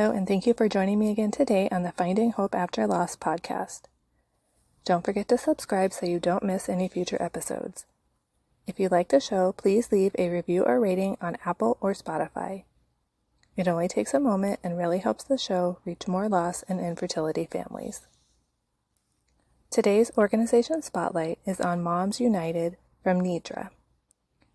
Hello, and thank you for joining me again today on the Finding Hope After Loss podcast. Don't forget to subscribe so you don't miss any future episodes. If you like the show, please leave a review or rating on Apple or Spotify. It only takes a moment and really helps the show reach more loss and infertility families. Today's organization spotlight is on Moms United from Nidra.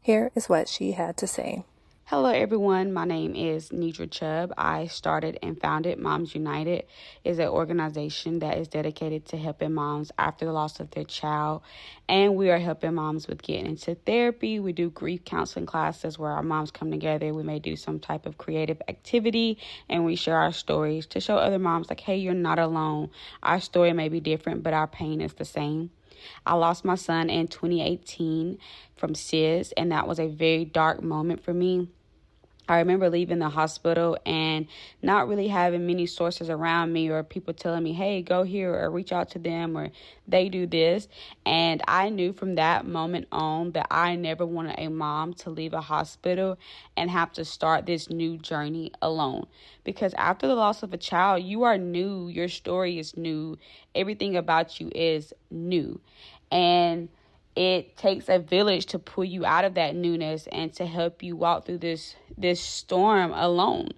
Here is what she had to say. Hello everyone, my name is Nidra Chubb. I started and founded Moms United. Is an organization that is dedicated to helping moms after the loss of their child. And we are helping moms with getting into therapy. We do grief counseling classes where our moms come together. We may do some type of creative activity and we share our stories to show other moms like, hey, you're not alone. Our story may be different, but our pain is the same. I lost my son in 2018 from SIDS, and that was a very dark moment for me. I remember leaving the hospital and not really having many sources around me or people telling me, hey, go here or reach out to them or they do this. And I knew from that moment on that I never wanted a mom to leave a hospital and have to start this new journey alone. Because after the loss of a child, you are new. Your story is new. Everything about you is new. And it takes a village to pull you out of that newness and to help you walk through this storm alone.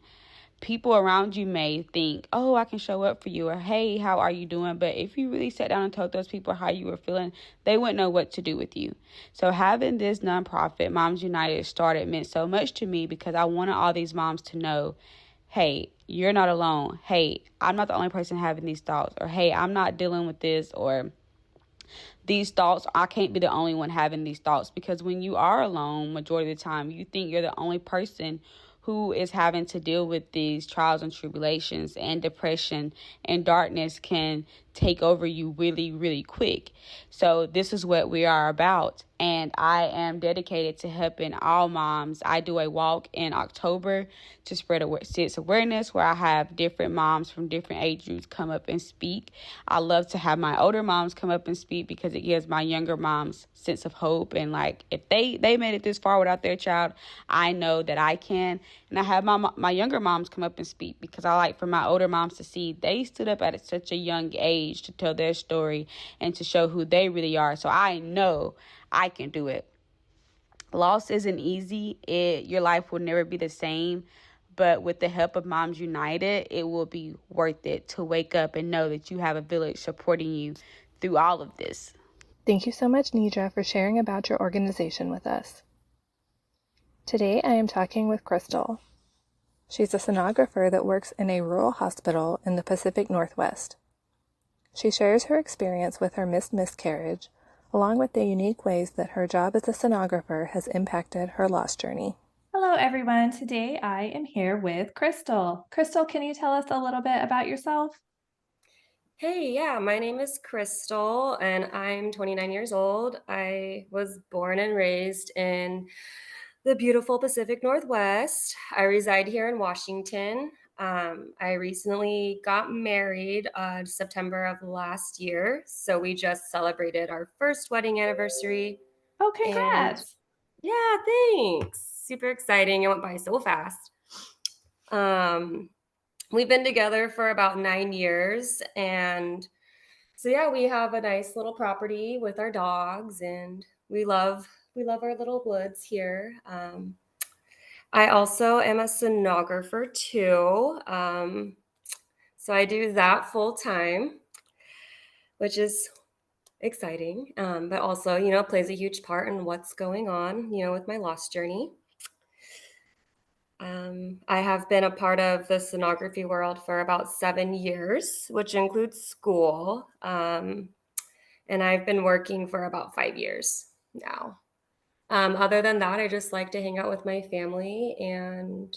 People around you may think, oh, I can show up for you, or hey, how are you doing? But if you really sat down and told those people how you were feeling, they wouldn't know what to do with you. So having this nonprofit, Moms United, started meant so much to me because I wanted all these moms to know, hey, you're not alone. Hey, I'm not the only person having these thoughts, or hey, I'm not dealing with this, or these thoughts, I can't be the only one having these thoughts. Because when you are alone, majority of the time, you think you're the only person who is having to deal with these trials and tribulations, and depression and darkness can take over you really, really quick. So this is what we are about. And I am dedicated to helping all moms. I do a walk in October to spread SIDS awareness where I have different moms from different age groups come up and speak. I love to have my older moms come up and speak because it gives my younger moms sense of hope. And like, if they made it this far without their child, I know that I can. And I have my younger moms come up and speak because I like for my older moms to see they stood up at such a young age to tell their story and to show who they really are. So I know I can do it. Loss isn't easy. Your life will never be the same. But with the help of Moms United, it will be worth it to wake up and know that you have a village supporting you through all of this. Thank you so much, Nidra, for sharing about your organization with us. Today I am talking with Krystal. She's a sonographer that works in a rural hospital in the Pacific Northwest. She shares her experience with her miscarriage, along with the unique ways that her job as a sonographer has impacted her loss journey. Hello, everyone. Today I am here with Krystal. Krystal, can you tell us a little bit about yourself? Hey, yeah, my name is Krystal and I'm 29 years old. I was born and raised in the beautiful Pacific Northwest. I reside here in Washington. I recently got married September of last year. So we just celebrated our first wedding anniversary. Oh, congrats. Yeah, thanks. Super exciting. It went by so fast. We've been together for about 9 years. And so, yeah, we have a nice little property with our dogs and we love our little woods here. I also am a sonographer too. So I do that full time, which is exciting, but also, plays a huge part in what's going on, with my loss journey. I have been a part of the sonography world for about 7 years, which includes school. And I've been working for about 5 years now. Other than that, I just like to hang out with my family and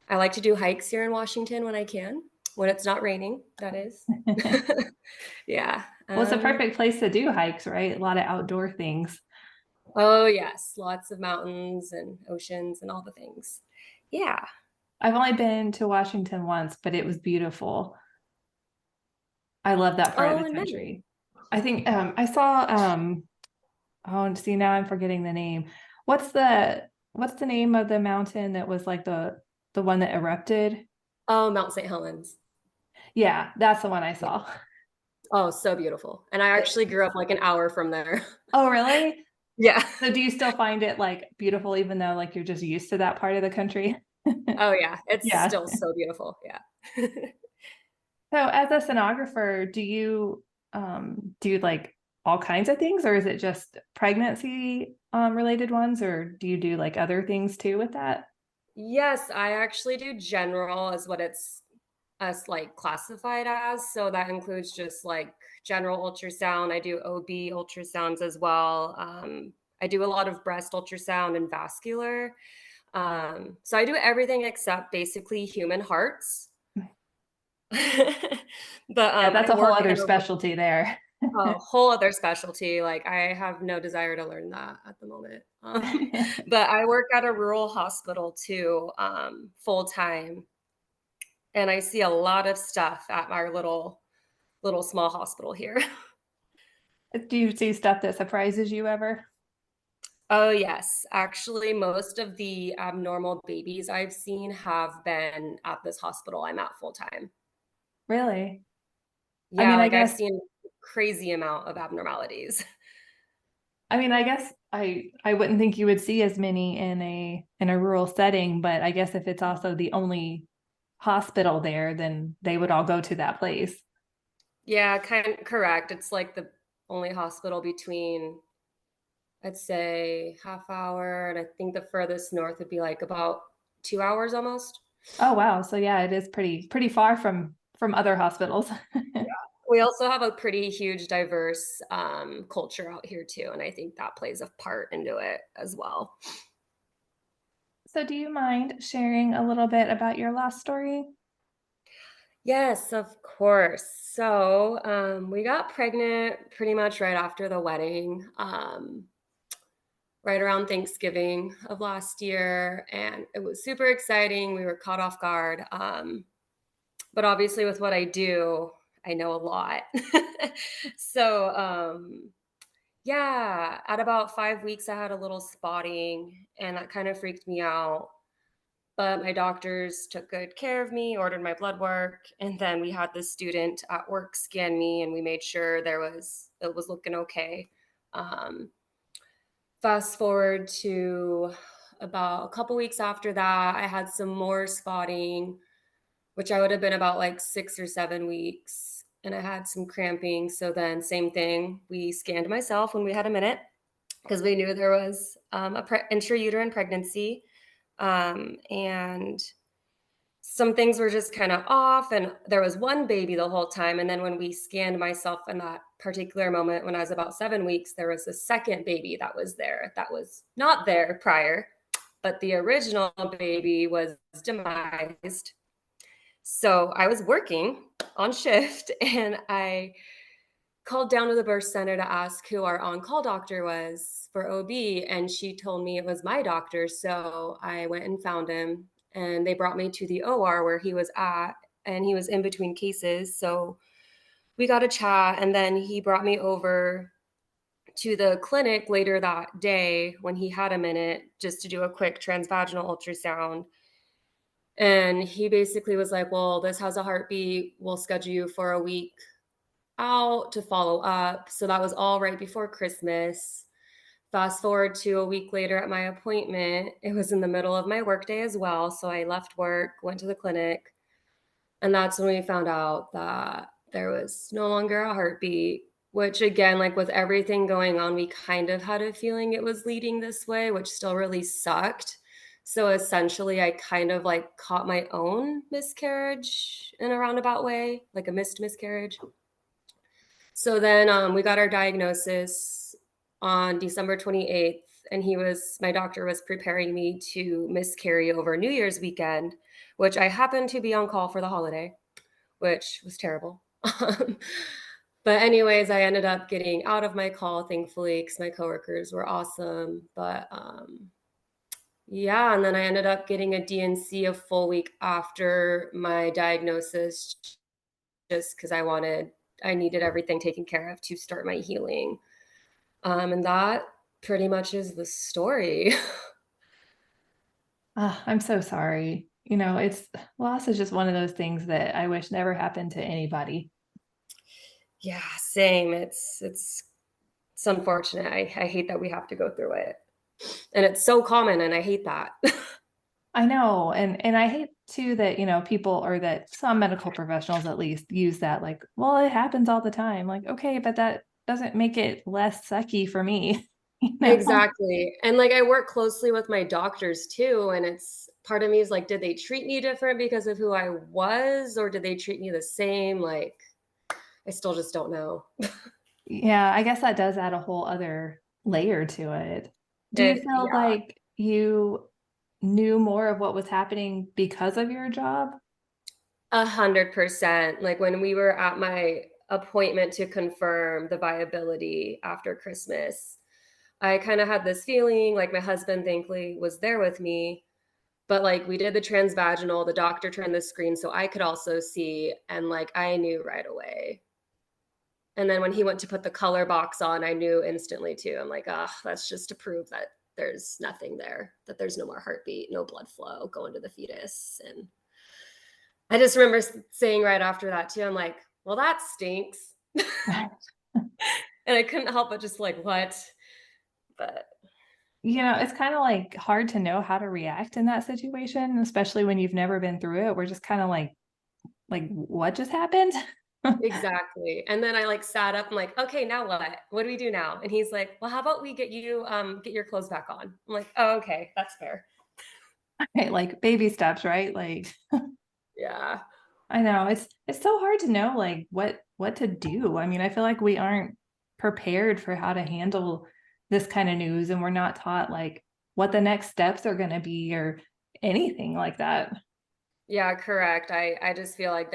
I like to do hikes here in Washington when I can, when it's not raining, that is. Yeah. Well, it's a perfect place to do hikes, right? A lot of outdoor things. Oh, yes. Lots of mountains and oceans and all the things. Yeah. I've only been to Washington once, but it was beautiful. I love that part of the country. Nice. I think I saw, oh, see, now I'm forgetting the name. What's the name of the mountain that was like the one that erupted? Oh, Mount St. Helens. Yeah, that's the one I Yeah. saw. Oh, so beautiful. And I actually grew up like an hour from there. Oh, really? Yeah. So do you still find it like beautiful even though like you're just used to that part of the country? Oh, yeah. It's Yeah. still so beautiful. Yeah. So as a sonographer, do like all kinds of things or is it just pregnancy related ones or do you do like other things too with that? Yes, I actually do general is what it's us like classified as. So that includes just like general ultrasound. I do OB ultrasounds as well. I do a lot of breast ultrasound and vascular. So I do everything except basically human hearts. But Yeah, that's I a whole work other at specialty there. a whole other specialty. Like I have no desire to learn that at the moment. But I work at a rural hospital too, full time, and I see a lot of stuff at our little small hospital here. Do you see stuff that surprises you ever? Oh yes, actually, most of the abnormal babies I've seen have been at this hospital I'm at full time. Really? I Yeah, mean, I like I've guess seen crazy amount of abnormalities. I guess I wouldn't think you would see as many in a rural setting, but I guess if it's also the only hospital there, then they would all go to that place. Yeah, kind correct. It's like the only hospital between, I'd say, half hour, and I think the furthest north would be like about 2 hours almost. Oh wow. So yeah, it is pretty far from other hospitals. We also have a pretty huge diverse culture out here too, and I think that plays a part into it as well. So do you mind sharing a little bit about your last story? Yes, of course. So we got pregnant pretty much right after the wedding, right around Thanksgiving of last year, and it was super exciting. We were caught off guard. But obviously with what I do, I know a lot. So, yeah, at about 5 weeks, I had a little spotting, and that kind of freaked me out. But my doctors took good care of me, ordered my blood work, and then we had the student at work scan me, and we made sure it was looking okay. Um, Fast forward to about a couple weeks after that, I had some more spotting, which I would have been about like 6 or 7 weeks. And I had some cramping. So then, same thing. We scanned myself when we had a minute because we knew there was intrauterine pregnancy. And some things were just kind of off. And there was one baby the whole time. And then when we scanned myself in that particular moment, when I was about 7 weeks, there was a second baby that was there that was not there prior. But the original baby was demised, so I was working on shift and I called down to the birth center to ask who our on call doctor was for OB. And she told me it was my doctor. So I went and found him and they brought me to the OR where he was at. And he was in between cases. So we got a chat. And then he brought me over to the clinic later that day when he had a minute just to do a quick transvaginal ultrasound. And he basically was like, well, this has a heartbeat. We'll schedule you for a week out to follow up. So that was all right before Christmas. Fast forward to a week later at my appointment. It was in the middle of my workday as well. So I left work, went to the clinic, and that's when we found out that there was no longer a heartbeat, which again, like with everything going on, we kind of had a feeling it was leading this way, which still really sucked. So essentially, I kind of like caught my own miscarriage in a roundabout way, like a missed miscarriage. So then we got our diagnosis on December 28th, and my doctor was preparing me to miscarry over New Year's weekend, which I happened to be on call for the holiday, which was terrible. But anyways, I ended up getting out of my call, thankfully, because my coworkers were awesome. But yeah, and then I ended up getting a DNC a full week after my diagnosis, just because I needed everything taken care of to start my healing. And that pretty much is the story. I'm so sorry. loss is just one of those things that I wish never happened to anybody. Yeah, same. It's unfortunate. I hate that we have to go through it. And it's so common and I hate that. I know. And I hate too that, people or that some medical professionals at least use that like, well, it happens all the time. Like, okay, but that doesn't make it less sucky for me, you know? Exactly. And like I work closely with my doctors too. And it's part of me is like, did they treat me different because of who I was, or did they treat me the same? Like, I still just don't know. Yeah, I guess that does add a whole other layer to it. Do you feel Yeah, like you knew more of what was happening because of your job? 100%. Like when we were at my appointment to confirm the viability after Christmas, I kind of had this feeling like my husband thankfully was there with me. But like we did the transvaginal, the doctor turned the screen so I could also see. And like I knew right away. And then when he went to put the color box on, I knew instantly too. I'm like, ah, that's just to prove that there's nothing there, that there's no more heartbeat, no blood flow going to the fetus. And I just remember saying right after that too, I'm like, well, that stinks. And I couldn't help but just like, what? But It's kind of like hard to know how to react in that situation, especially when you've never been through it. We're just kind of like what just happened? exactly. And then I like sat up. I'm like, okay, now what? What do we do now? And he's like, well, how about we get your clothes back on? I'm like, oh, okay, that's fair. Right, like baby steps, right? Like Yeah. I know it's so hard to know like what to do. I mean, I feel like we aren't prepared for how to handle this kind of news, and we're not taught like what the next steps are going to be or anything like that. Yeah, correct. I just feel like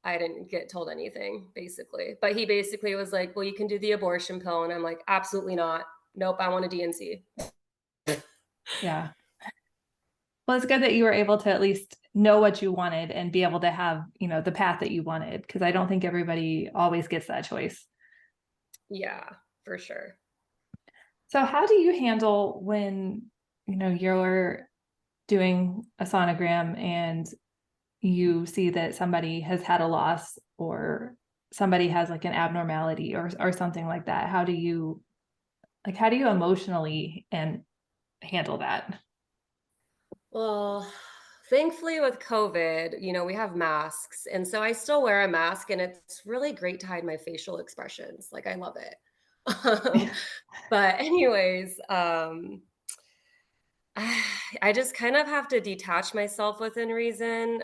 I didn't get told anything basically. But he basically was like, well, you can do the abortion pill. And I'm like, absolutely not. Nope, I want a DNC. Yeah. Well, it's good that you were able to at least know what you wanted and be able to have, the path that you wanted, because I don't think everybody always gets that choice. Yeah, for sure. So how do you handle when, you're doing a sonogram and you see that somebody has had a loss or somebody has like an abnormality or something like that? How do you emotionally and handle that? Well, thankfully with COVID, we have masks. And so I still wear a mask and it's really great to hide my facial expressions. Like I love it. Um, but anyways, I just kind of have to detach myself within reason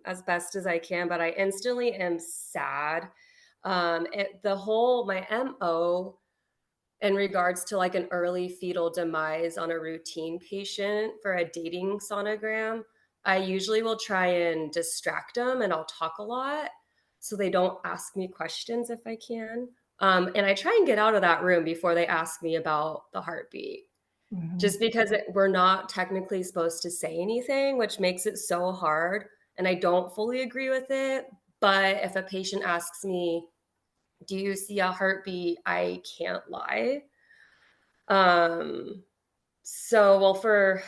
as best as I can, but I instantly am sad. My MO in regards to like an early fetal demise on a routine patient for a dating sonogram, I usually will try and distract them and I'll talk a lot so they don't ask me questions if I can. And I try and get out of that room before they ask me about the heartbeat Mhm. just because we're not technically supposed to say anything, which makes it so hard. And I don't fully agree with it. But if a patient asks me, do you see a heartbeat? I can't lie. Um, well, for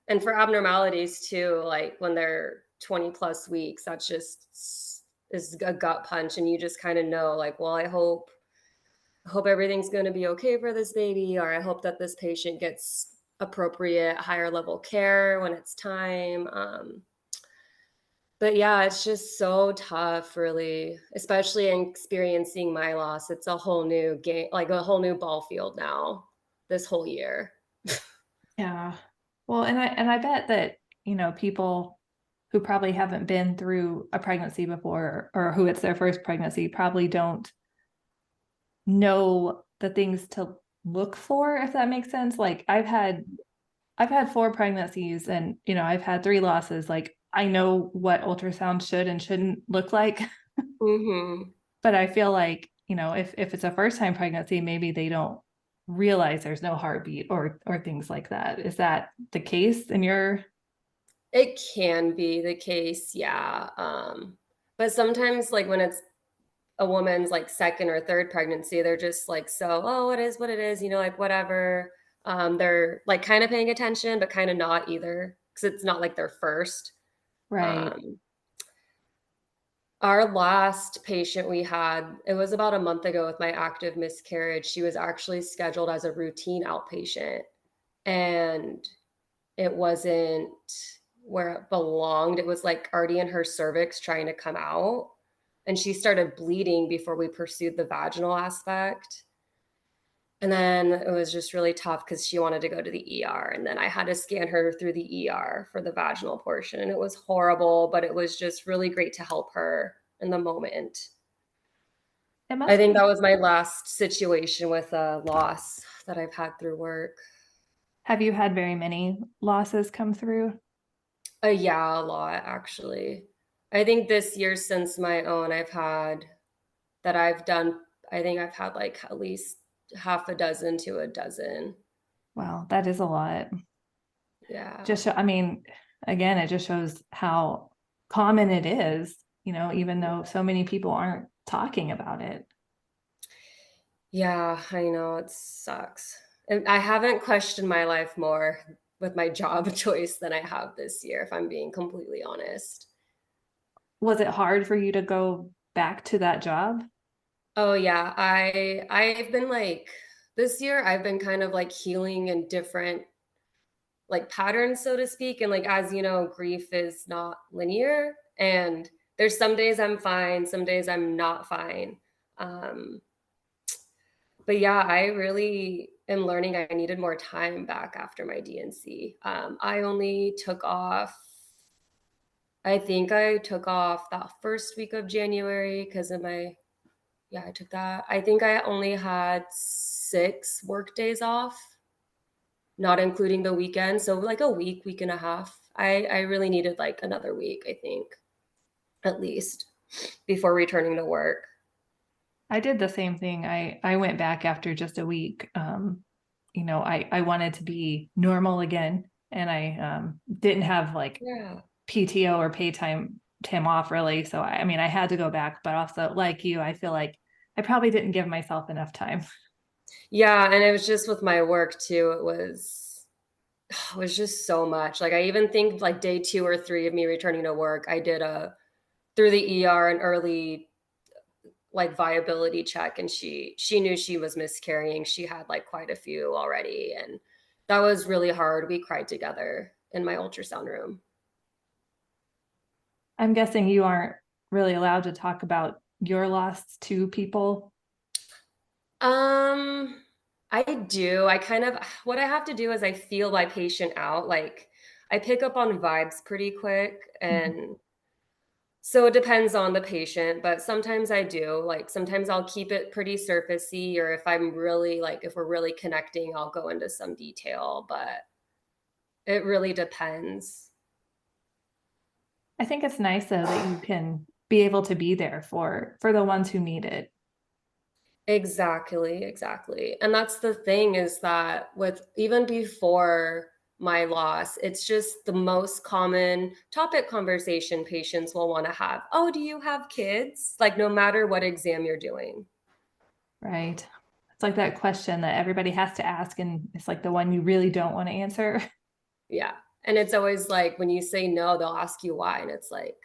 abnormalities too, like when they're 20 plus weeks, that's just is a gut punch. And you just kind of know, like, well, I hope everything's going to be okay for this baby, or I hope that this patient gets appropriate higher level care when it's time. But yeah, it's just so tough, really, especially in experiencing my loss. It's a whole new game, like a whole new ball field now, this whole year. Yeah. Well, and I bet that, people who probably haven't been through a pregnancy before or who it's their first pregnancy probably don't know the things to look for, if that makes sense. Like I've had 4 pregnancies and, I've had 3 losses. Like I know what ultrasound should and shouldn't look like, Hmm. but I feel like, if it's a first time pregnancy, maybe they don't realize there's no heartbeat or things like that. Is that the case in your It can be the case, yeah. But sometimes, like when it's a woman's like second or third pregnancy, they're just like, so, oh, it is what it is, like whatever. They're like kind of paying attention, but kind of not either. because it's not like their first. Right. Our last patient we had, it was about a month ago with my active miscarriage. She was actually scheduled as a routine outpatient, and it wasn't where it belonged. It was like already in her cervix trying to come out. And she started bleeding before we pursued the vaginal aspect. And then it was just really tough because she wanted to go to the ER. And then I had to scan her through the ER for the vaginal portion. And it was horrible, but it was just really great to help her in the moment. It I must think be. that was my last situation with a loss that I've had through work. Have you had very many losses come through? Yeah, a lot actually. I think this year since my own, I've done, I think I've had like at least half a dozen to a dozen. Wow, that is a lot. Yeah. I mean, again, it just shows how common it is, even though so many people aren't talking about it. Yeah, I know it sucks. And I haven't questioned my life more with my job choice than I have this year, if I'm being completely honest. Was it hard for you to go back to that job? Oh yeah, I've been like this year I've been kind of like healing in different like patterns, so to speak. And like, as you know, grief is not linear. And there's some days I'm fine, some days I'm not fine. Um, but yeah, I really am learning I needed more time back after my DNC. I only took off, I think I took off that first week of January because of yeah, I took that. I think I only had 6 work days off, not including the weekend. So like a week and a half. I really needed like another week, I think, at least before returning to work. I did the same thing. I went back after just a week. I wanted to be normal again, and I didn't have like Yeah. PTO or pay time off really. So I mean, I had to go back, but also like you, I feel like I probably didn't give myself enough time. Yeah, and it was just with my work too. It was just so much. Like I even think like day 2 or 3 of me returning to work, I did a through the ER an early like viability check, and she knew she was miscarrying. She had like quite a few already, and that was really hard. We cried together in my ultrasound room. I'm guessing you aren't really allowed to talk about your loss to people. Um, I do. I kind of what I have to do is I feel my patient out. Like I pick up on vibes pretty quick, Mhm. and so it depends on the patient, but sometimes I do. Like sometimes I'll keep it pretty surfacey, or if I'm really like if we're really connecting, I'll go into some detail, but it really depends. I think it's nice though that you can be able to be there for the ones who need it. Exactly, exactly. And that's the thing is that with even before my loss, it's just the most common topic conversation patients will want to have. Oh, do you have kids? Like no matter what exam you're doing. Right. It's like that question that everybody has to ask, and it's like the one you really don't want to answer. Yeah. And it's always like when you say no, they'll ask you why. And it's like,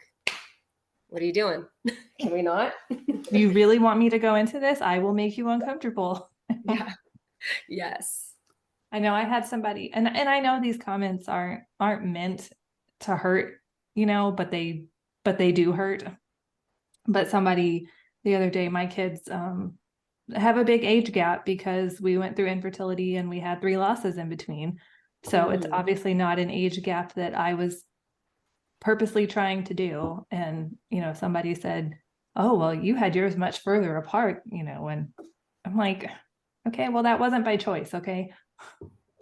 what are you doing? Can we not? You really want me to go into this? I will make you uncomfortable. Yeah. Yes. I know I had somebody, and I know these comments aren't meant to hurt, but they do hurt. But somebody the other day, my kids have a big age gap because we went through infertility and we had 3 losses in between. So it's Mhm. obviously not an age gap that I was purposely trying to do. And, somebody said, oh, well, you had yours much further apart, and I'm like, okay, well, that wasn't by choice. Okay.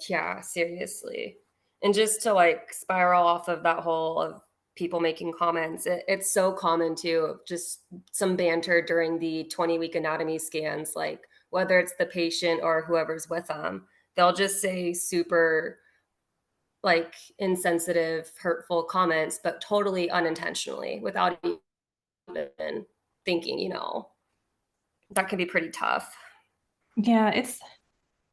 Yeah, seriously. And just to like spiral off of that whole of people making comments, it's so common too. Just some banter during the 20-week anatomy scans, like whether it's the patient or whoever's with them, they'll just say super like insensitive, hurtful comments, but totally unintentionally without even thinking, that can be pretty tough. Yeah,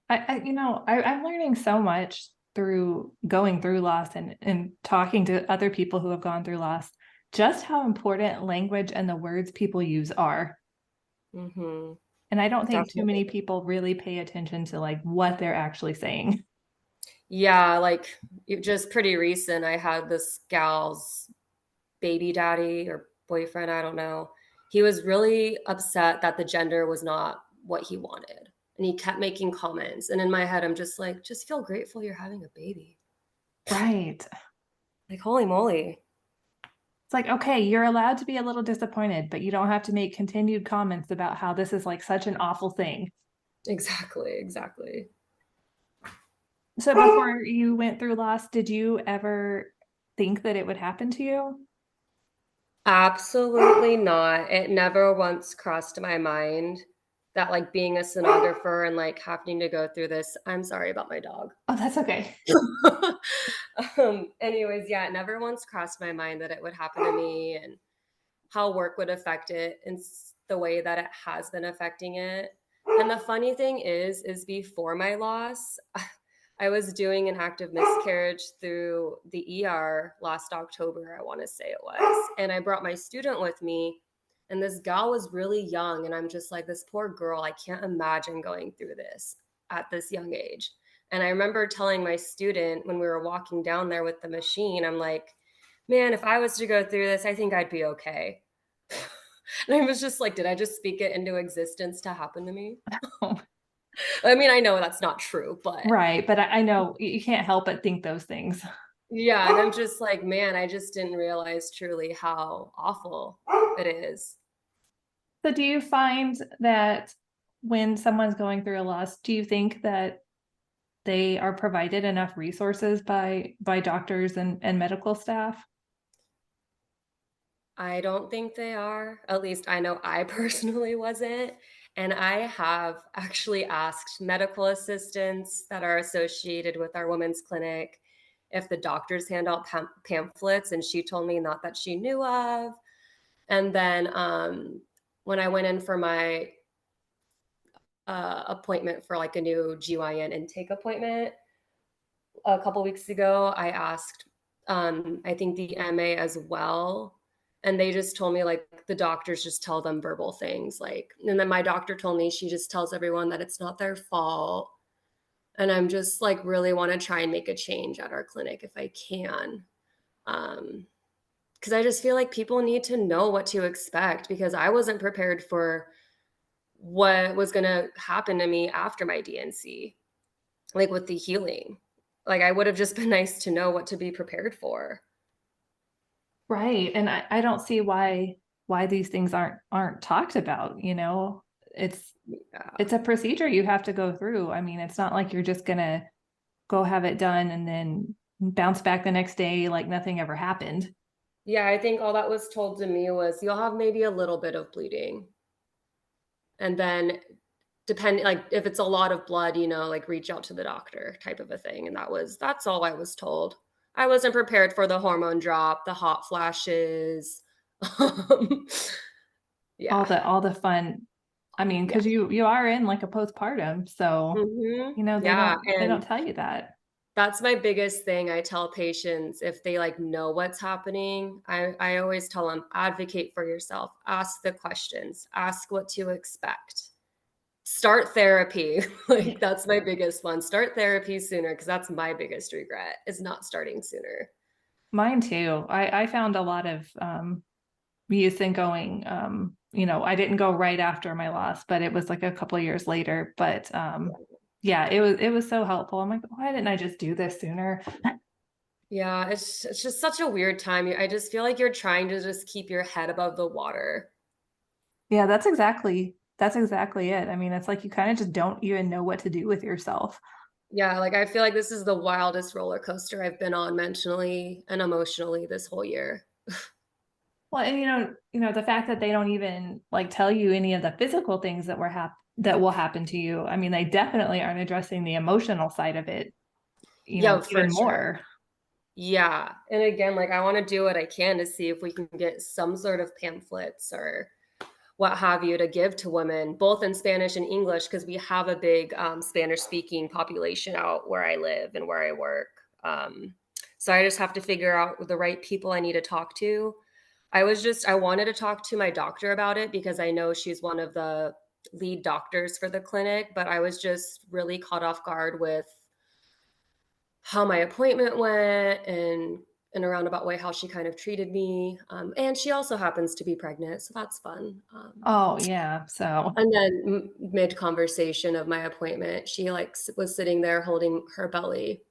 I'm learning so much through going through loss and talking to other people who have gone through loss, just how important language and the words people use are. Mm-hmm. And I don't think too Definitely. many people really pay attention to like what they're actually saying. Yeah, like just pretty recent, I had this gal's baby daddy or boyfriend, I don't know. He was really upset that the gender was not what he wanted. And he kept making comments. And in my head, I'm just like, just feel grateful you're having a baby. Right. Like, holy moly. It's like, okay, you're allowed to be a little disappointed, but you don't have to make continued comments about how this is like such an awful thing. Exactly, exactly. So before you went through loss, did you ever think that it would happen to you? Absolutely not. It never once crossed my mind that like being a sonographer and like having to go through this. I'm sorry about my dog. Oh, that's okay. Anyways, yeah, it never once crossed my mind that it would happen to me and how work would affect it in the way that it has been affecting it. And the funny thing is before my loss, I was doing an active miscarriage through the ER last October, I want to say it was. And I brought my student with me, and this gal was really young. And I'm just like, this poor girl, I can't imagine going through this at this young age. And I remember telling my student when we were walking down there with the machine, I'm like, man, if I was to go through this, I think I'd be okay. And I was just like, did I just speak it into existence to happen to me? I mean, I know that's not true, but Right. But I know you can't help but think those things. yeah. And I'm just like, man, I just didn't realize truly how awful it is. So do you find that when someone's going through a loss, do you think that they are provided enough resources by doctors and medical staff? I don't think they are. At least I know I personally wasn't. And I have actually asked medical assistants that are associated with our women's clinic if the doctors hand out pamphlets, and she told me not that she knew of. And then when I went in for my appointment for like a new GYN intake appointment a couple weeks ago, I asked, I think the MA as well. And they just told me like the doctors just tell them verbal things like, and then my doctor told me she just tells everyone that it's not their fault. And I'm just like really want to try and make a change at our clinic if I can. Because I just feel like people need to know what to expect because I wasn't prepared for what was going to happen to me after my DNC, like with the healing. Like I would have just been nice to know what to be prepared for. Right. And I don't see why these things aren't talked about, you know. Yeah. It's a procedure you have to go through. I mean, it's not like you're just gonna go have it done and then bounce back the next day like nothing ever happened. Yeah, I think all that was told to me was you'll have maybe a little bit of bleeding. And then depending like if it's a lot of blood, like reach out to the doctor type of a thing. And that's all I was told. I wasn't prepared for the hormone drop, the hot flashes. Um, All yeah. the fun. I mean, Yeah. because you are in like a postpartum, so they Yeah. don't And tell you that. that's my biggest thing. I tell patients if they like know what's happening, I always tell them advocate for yourself, ask the questions, ask what to expect. Start therapy. Like that's my biggest one. Start therapy sooner because that's my biggest regret is not starting sooner. Mine too. I found a lot of use in going. I didn't go right after my loss, but it was like a couple of years later. But yeah, it was so helpful. I'm like, why didn't I just do this sooner? Yeah, it's just such a weird time. I just feel like you're trying to just keep your head above the water. Yeah, that's exactly it. I mean, it's like you kind of just don't even know what to do with yourself. Yeah, like I feel like this is the wildest roller coaster I've been on mentally and emotionally this whole year. Well, and the fact that they don't even like tell you any of the physical things that will happen to you. I mean, they definitely aren't addressing the emotional side of it, Yeah, for even sure. more. Yeah. And again, like I want to do what I can to see if we can get some sort of pamphlets or what have you to give to women, both in Spanish and English, because we have a big Spanish speaking population out where I live and where I work. So I just have to figure out the right people I need to talk to. I wanted to talk to my doctor about it because I know she's one of the lead doctors for the clinic, but I was just really caught off guard with how my appointment went and in a roundabout way how she kind of treated me. And she also happens to be pregnant, so that's fun. Oh, yeah. So, And then mid conversation of my appointment, she was sitting there holding her belly,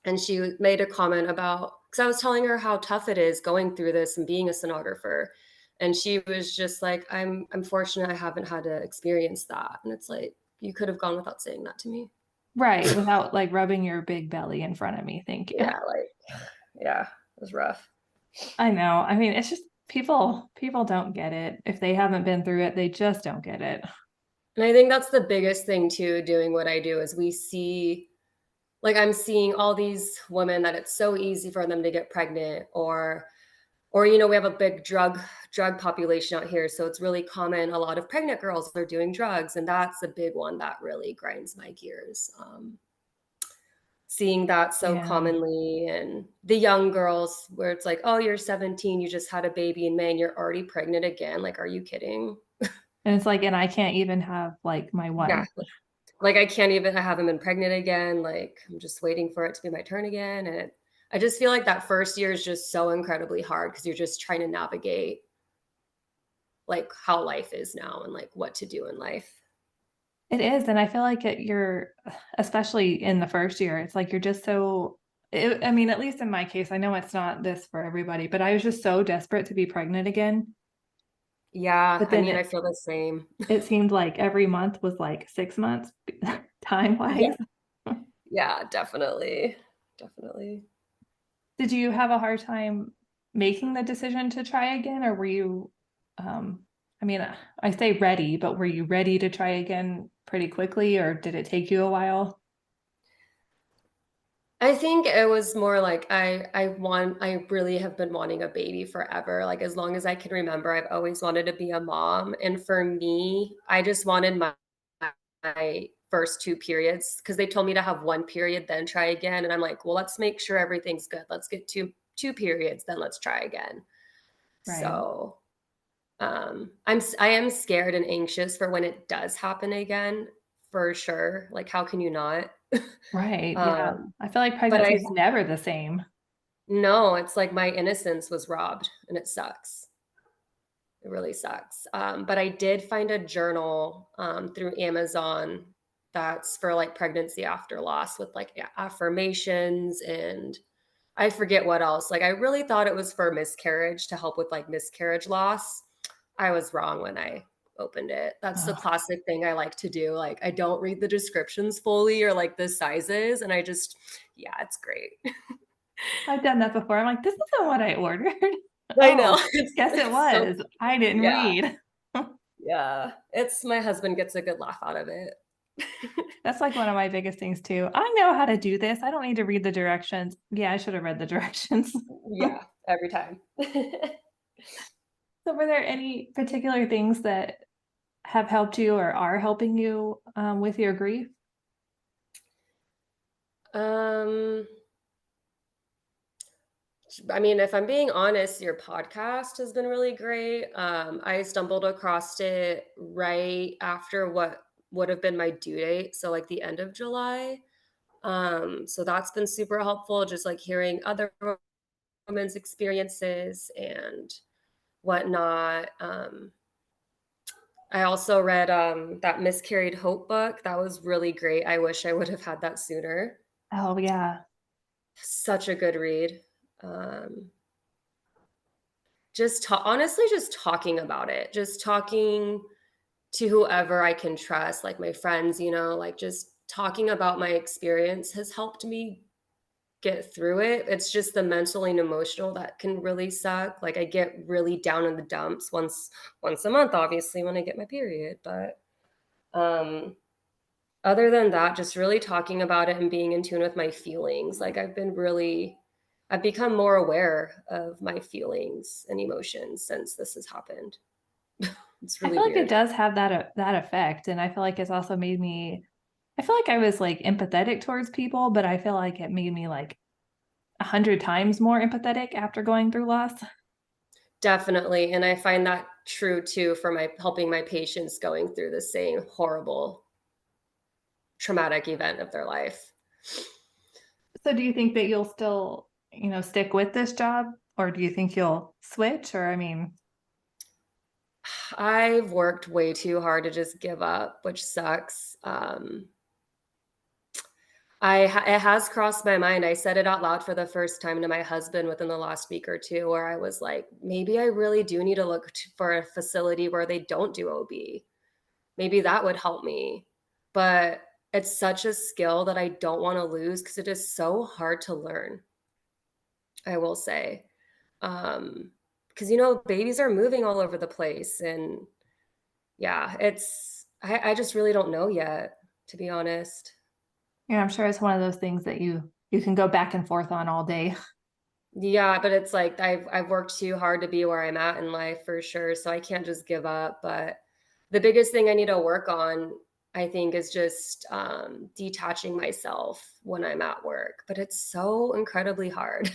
and she made a comment about, because I was telling her how tough it is going through this and being a sonographer, and she was just like, I'm fortunate I haven't had to experience that. And it's like, you could have gone without saying that to me. right. Without like rubbing your big belly in front of me. Thank you. Yeah, it was rough. I know. I mean, it's just people don't get it. If they haven't been through it, they just don't get it. And I think that's the biggest thing too, doing what I do, is I'm seeing all these women that it's so easy for them to get pregnant, or we have a big drug population out here, so it's really common. A lot of pregnant girls are doing drugs, and that's a big one that really grinds my gears. Seeing that so Yeah. commonly, and the young girls where it's like, oh, you're 17, you just had a baby, and man, you're already pregnant again. Like, are you kidding? And it's like, and I can't even have like my Yeah. one. Like, I haven't been pregnant again. Like, I'm just waiting for it to be my turn again. And I just feel like that first year is just so incredibly hard because you're just trying to navigate like how life is now and like what to do in life. It is. And I feel like you're, especially in the first year, it's like you're just so, I mean, at least in my case, I know it's not this for everybody, but I was just so desperate to be pregnant again. Yeah, But I then mean, I feel the same. it seemed like every month was like 6 months time Yeah, wise. yeah, definitely. Definitely. Did you have a hard time making the decision to try again, or were you, I mean, I say ready, but were you ready to try again pretty quickly, or did it take you a while? I think it was more like I really have been wanting a baby forever. Like, as long as I can remember, I've always wanted to be a mom. And for me, I just wanted my first two periods, because they told me to have one period, then try again. And I'm like, well, let's make sure everything's good. Let's get two periods, then let's try again. Right. So I am scared and anxious for when it does happen again, for sure. Like, how can you not? Right. Yeah. um, I feel like but pregnancy I is never the same. No, it's like my innocence was robbed, and it sucks. It really sucks. But I did find a journal through Amazon that's for like pregnancy after loss, with like affirmations, and I forget what else. Like, I really thought it was for miscarriage, to help with like miscarriage loss. I was wrong when I opened it. That's the Oh, classic thing I like to do. Like, I don't read the descriptions fully or like the sizes, and yeah, it's great. I've done that before. I'm like, this isn't what I ordered. I know. Oh, guess it It's so was. I didn't yeah, read. yeah. It's my husband gets a good laugh out of it. That's like one of my biggest things too. I know how to do this. I don't need to read the directions. Yeah, I should have read the directions. Yeah, every time. So, were there any particular things that have helped you or are helping you with your grief? Um, I mean, if I'm being honest, your podcast has been really great. I stumbled across it right after what would have been my due date, so like the end of July. So that's been super helpful, just like hearing other women's experiences and whatnot. I also read that Miscarried Hope book. That was really great. I wish I would have had that sooner. Oh, yeah. Such a good read. Um, honestly, just talking about it, just talking to whoever I can trust, like my friends, like just talking about my experience has helped me get through it. It's just the mental and emotional that can really suck. Like, I get really down in the dumps once a month, obviously, when I get my period. But um other than that, just really talking about it and being in tune with my feelings. Like, I've become more aware of my feelings and emotions since this has happened. It's I really feel like it weird. does have that effect, and I feel like it's also made me. I feel like I was like empathetic towards people, but I feel like it made me like 100 times more empathetic after going through loss. Definitely. And I find that true too for my helping my patients going through the same horrible traumatic event of their life. So do you think that you'll still, stick with this job, or do you think you'll switch? Or I mean, I've worked way too hard to just give up, which sucks. It has crossed my mind. I said it out loud for the first time to my husband within the last week or two, where I was like, maybe I really do need to look for a facility where they don't do OB. Maybe that would help me. But it's such a skill that I don't want to lose because it is so hard to learn, I will say. Because, babies are moving all over the place. And yeah, I just really don't know yet, to be honest. I'm sure it's one of those things that you can go back and forth on all day. Yeah, but it's like I've worked too hard to be where I'm at in life for sure, so I can't just give up. But the biggest thing I need to work on, I think, is just detaching myself when I'm at work. But it's so incredibly hard.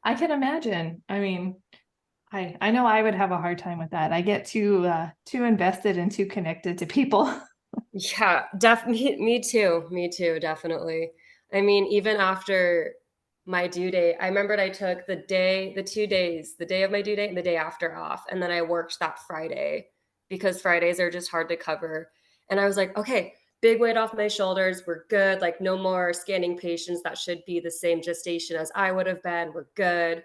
I can imagine. I mean, I know I would have a hard time with that. I get too invested and too connected to people. Yeah, me too. Me too, definitely. I mean, even after my due date, I remembered I took the 2 days, the day of my due date and the day after off. And then I worked that Friday because Fridays are just hard to cover. And I was like, okay, big weight off my shoulders. We're good. Like, no more scanning patients that should be the same gestation as I would have been. We're good.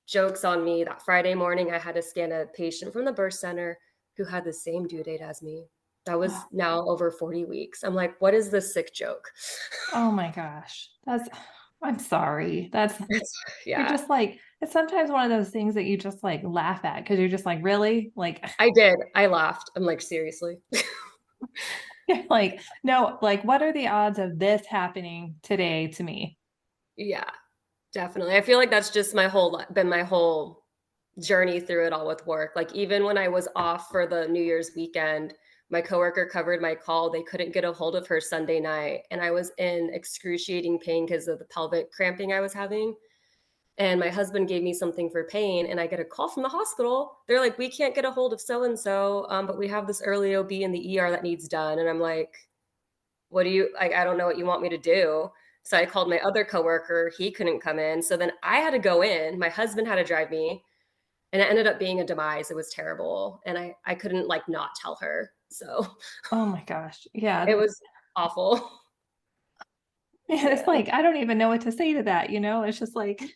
Joke's on me. That Friday morning, I had to scan a patient from the birth center who had the same due date as me. That was now over 40 weeks. I'm like, what is this sick joke? Oh my gosh. I'm sorry. You're Yeah, just like, it's sometimes one of those things that you just like laugh at because you're just like, really? Like, I did. I laughed. I'm like, seriously? like, no, like, what are the odds of this happening today to me? Yeah, definitely. I feel like that's just my whole journey through it all with work. Like, even when I was off for the New Year's weekend, my coworker covered my call. They couldn't get a hold of her Sunday night, and I was in excruciating pain because of the pelvic cramping I was having. And my husband gave me something for pain, and I get a call from the hospital. They're like, we can't get a hold of so and so, but we have this early OB in the ER that needs done. And I'm like, what do you like? I don't know what you want me to do. So I called my other coworker. He couldn't come in. So then I had to go in. My husband had to drive me, and it ended up being a demise. It was terrible, and I couldn't like not tell her. So Oh my gosh. Yeah. it was awful. It's Yeah, like, I don't even know what to say to that. It's just like, I'm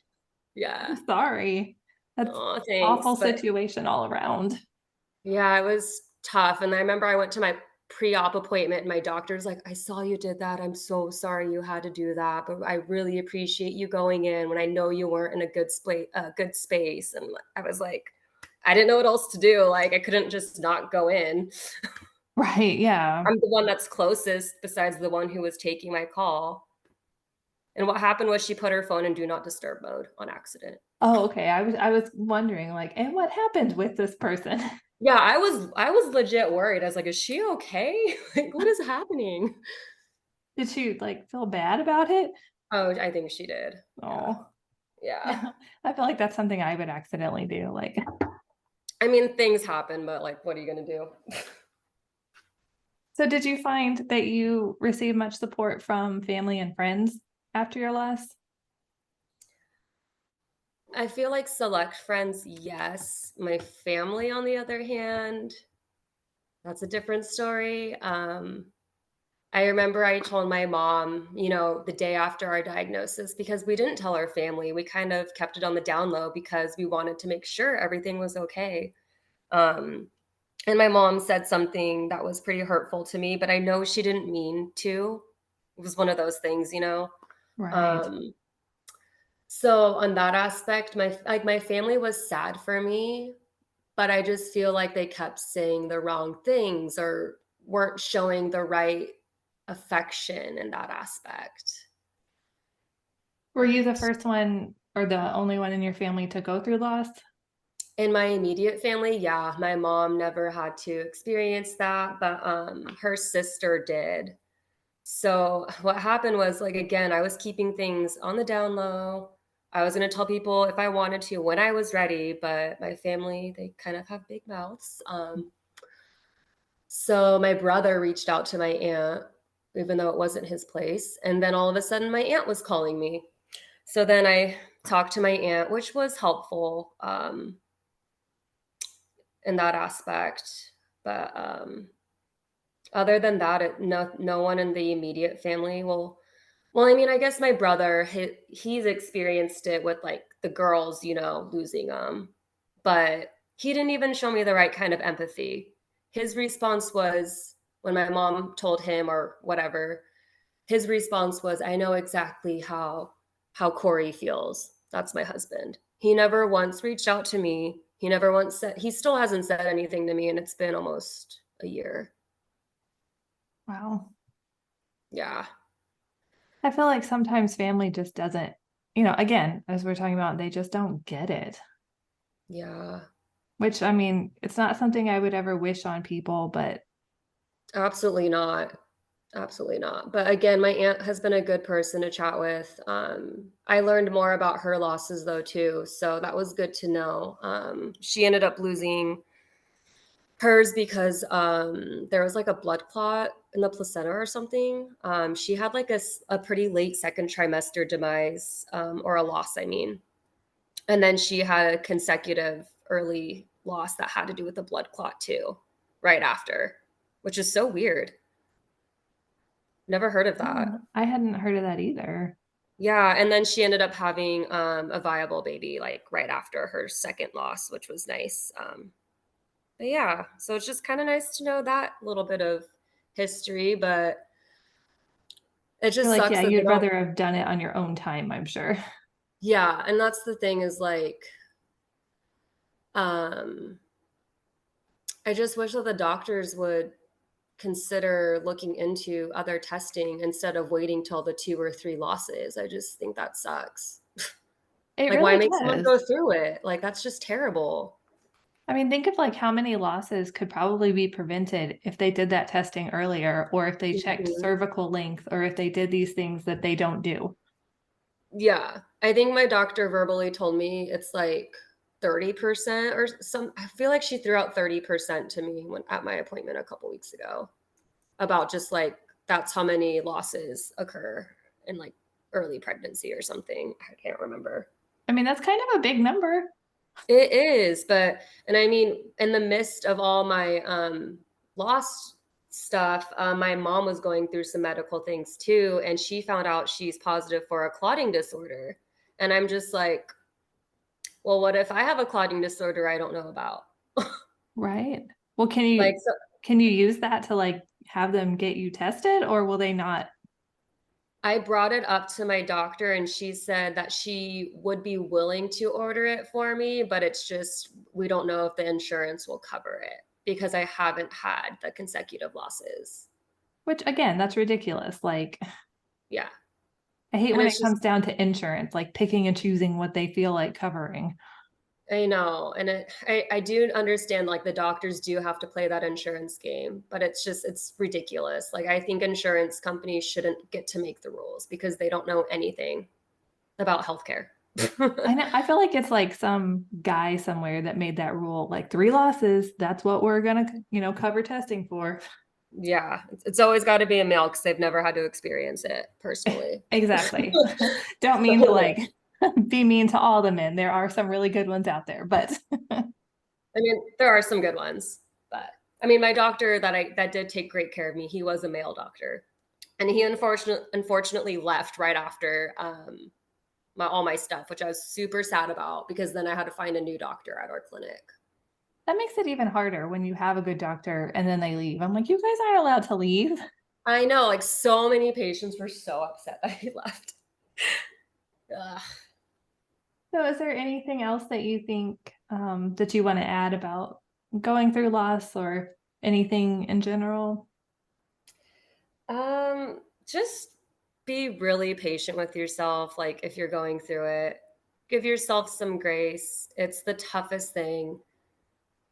yeah. sorry. That's Oh, thanks. awful But situation all around. yeah, it was tough. And I remember I went to my pre-op appointment and my doctor's like, I saw you did that. I'm so sorry you had to do that, but I really appreciate you going in when I know you weren't in a good space. And I was like, I didn't know what else to do. Like, I couldn't just not go in. Right. Yeah. I'm the one that's closest besides the one who was taking my call. And what happened was she put her phone in do not disturb mode on accident. Oh, okay. I was wondering like, and what happened with this person? Yeah, I was legit worried. I was like, is she okay? Like, what is happening? Did she like feel bad about it? Oh, I think she did. Yeah. Oh, Yeah. yeah. I feel like that's something I would accidentally do. Like, I mean, things happen, but like, what are you going to do? so did you find that you received much support from family and friends after your loss? I feel like select friends, yes. My family, on the other hand, that's a different story. I remember I told my mom, the day after our diagnosis, because we didn't tell our family. We kind of kept it on the down low because we wanted to make sure everything was okay. Um, and my mom said something that was pretty hurtful to me, but I know she didn't mean to. It was one of those things. Right. Um, so on that aspect, my family was sad for me, but I just feel like they kept saying the wrong things or weren't showing the right affection in that aspect. Were you the But first one or the only one in your family to go through loss? In my immediate family, yeah, my mom never had to experience that, but her sister did. So what happened was, like, again, I was keeping things on the down low. I was going to tell people if I wanted to when I was ready, but my family, they kind of have big mouths. So my brother reached out to my aunt, even though it wasn't his place. And then all of a sudden, my aunt was calling me. So then I talked to my aunt, which was helpful in that aspect. But other than that, no one in the immediate family will. Well, I mean, I guess my brother, he's experienced it with like the girls, losing them, but he didn't even show me the right kind of empathy. His response was when my mom told him or whatever, his response was, "I know exactly how Corey feels. That's my husband." He never once reached out to me. He never once said, he still hasn't said anything to me, and it's been almost a year. Wow. Yeah. I feel like sometimes family just doesn't, again, as we're talking about, they just don't get it. Yeah. Which, I mean, it's not something I would ever wish on people, but Absolutely not. Absolutely not. But again, my aunt has been a good person to chat with. I learned more about her losses though too, so that was good to know. She ended up losing hers because there was like a blood clot in the placenta or something. She had like a pretty late second trimester demise, or a loss, I mean. And then she had a consecutive early loss that had to do with the blood clot too, right after, which is so weird. Never heard of that. I hadn't heard of that either. Yeah, and then she ended up having a viable baby like right after her second loss, which was nice. But yeah, so it's just kind of nice to know that little bit of history, but it You're just like, sucks yeah, that they you'd don't. rather have done it on your own time, I'm sure. Yeah, and that's the thing is like, um, I just wish that the doctors would consider looking into other testing instead of waiting till the 2 or 3 losses. I just think that sucks. It Like, why really make someone does. go through it? Like, that's just terrible. I mean, think of like how many losses could probably be prevented if they did that testing earlier, or if they checked Mhm. cervical length, or if they did these things that they don't do. Yeah, I think my doctor verbally told me it's like 30% or some. I feel like she threw out 30% to me when at my appointment a couple weeks ago about just like that's how many losses occur in like early pregnancy or something. I can't remember. I mean, that's kind of a big number. It is, but and I mean, in the midst of all my lost stuff, my mom was going through some medical things too, and she found out she's positive for a clotting disorder. And I'm just like, well, what if I have a clotting disorder I don't know about? Right. Well, Like, so can you use that to like have them get you tested, or will they not? I brought it up to my doctor and she said that she would be willing to order it for me, but it's just we don't know if the insurance will cover it because I haven't had the consecutive losses. Which again, that's ridiculous. Like, Yeah. I hate And when it it's just comes down to insurance, like picking and choosing what they feel like covering. I know, and I do understand like the doctors do have to play that insurance game, but it's ridiculous. Like I think insurance companies shouldn't get to make the rules because they don't know anything about healthcare. I know, I feel like it's like some guy somewhere that made that rule, like 3 losses, that's what we're gonna, cover testing for. Yeah, it's always got to be a male because they've never had to experience it personally. Exactly. Don't mean to like be mean to all the men. There are some really good ones out there, but I mean, there are some good ones, but I mean, my doctor that did take great care of me, he was a male doctor, and he unfortunately left right after all my stuff, which I was super sad about because then I had to find a new doctor at our clinic. that makes it even harder when you have a good doctor and then they leave. I'm like, you guys aren't allowed to leave. I know, like so many patients were so upset that he left. Ugh. So, is there anything else that you think that you want to add about going through loss or anything in general? Just be really patient with yourself, like if you're going through it. Give yourself some grace. It's the toughest thing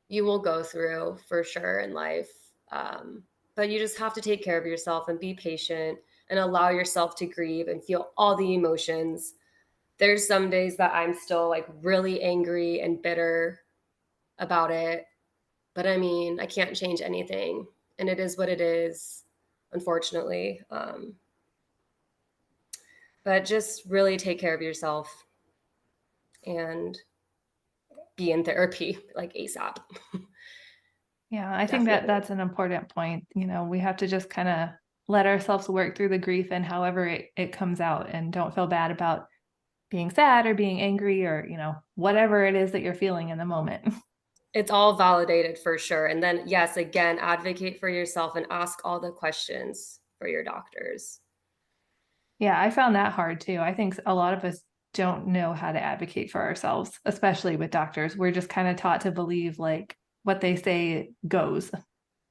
you will go through for sure in life. But you just have to take care of yourself and be patient and allow yourself to grieve and feel all the emotions. There's some days that I'm still like really angry and bitter about it. But I mean, I can't change anything. And it is what it is, unfortunately. But just really take care of yourself and be in therapy like ASAP. Yeah, I think that that's an important point. You know, we have to just kind of let ourselves work through the grief and however it comes out, and don't feel bad about being sad or being angry or, you know, whatever it is that you're feeling in the moment. It's all validated for sure. And then, yes, again, advocate for yourself and ask all the questions for your doctors. Yeah, I found that hard too. I think a lot of us don't know how to advocate for ourselves, especially with doctors. We're just kind of taught to believe like what they say goes.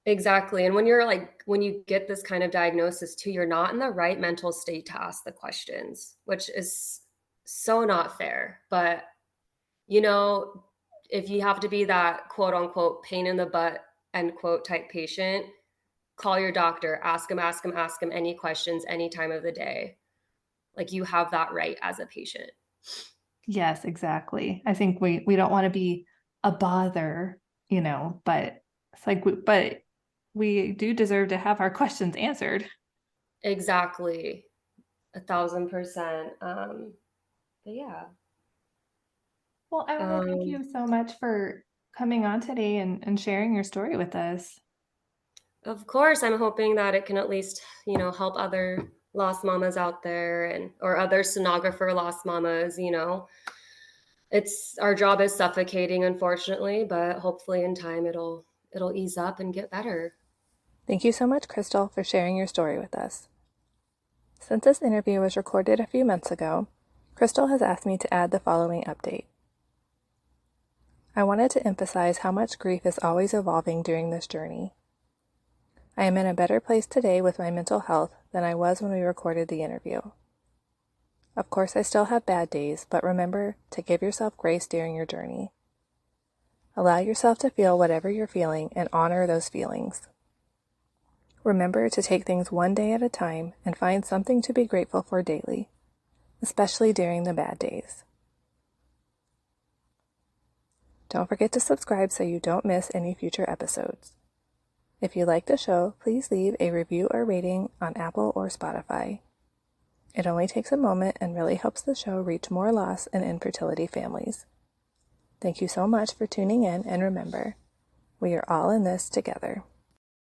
Exactly. And when you're like, when you get this kind of diagnosis too, you're not in the right mental state to ask the questions, which is so not fair. But, you know, if you have to be that quote unquote pain in the butt, end quote type patient, call your doctor, ask him any questions any time of the day. Like you have that right as a patient. Yes, exactly. I think we don't want to be a bother, you know, but it's like but we do deserve to have our questions answered. Exactly. 1,000%. But yeah. Well, I want to thank you so much for coming on today and sharing your story with us. Of course, I'm hoping that it can at least, you know, help other lost mamas out there and or other sonographer lost mamas, you know. It's our job is suffocating unfortunately, but hopefully in time it'll ease up and get better. Thank you so much, Krystal, for sharing your story with us. Since this interview was recorded a few months ago, Krystal has asked me to add the following update. I wanted to emphasize how much grief is always evolving during this journey. I am in a better place today with my mental health than I was when we recorded the interview. Of course, I still have bad days, but remember to give yourself grace during your journey. Allow yourself to feel whatever you're feeling and honor those feelings. Remember to take things one day at a time and find something to be grateful for daily, especially during the bad days. Don't forget to subscribe so you don't miss any future episodes. If you like the show, please leave a review or rating on Apple or Spotify. It only takes a moment and really helps the show reach more loss and infertility families. Thank you so much for tuning in, and remember, we are all in this together.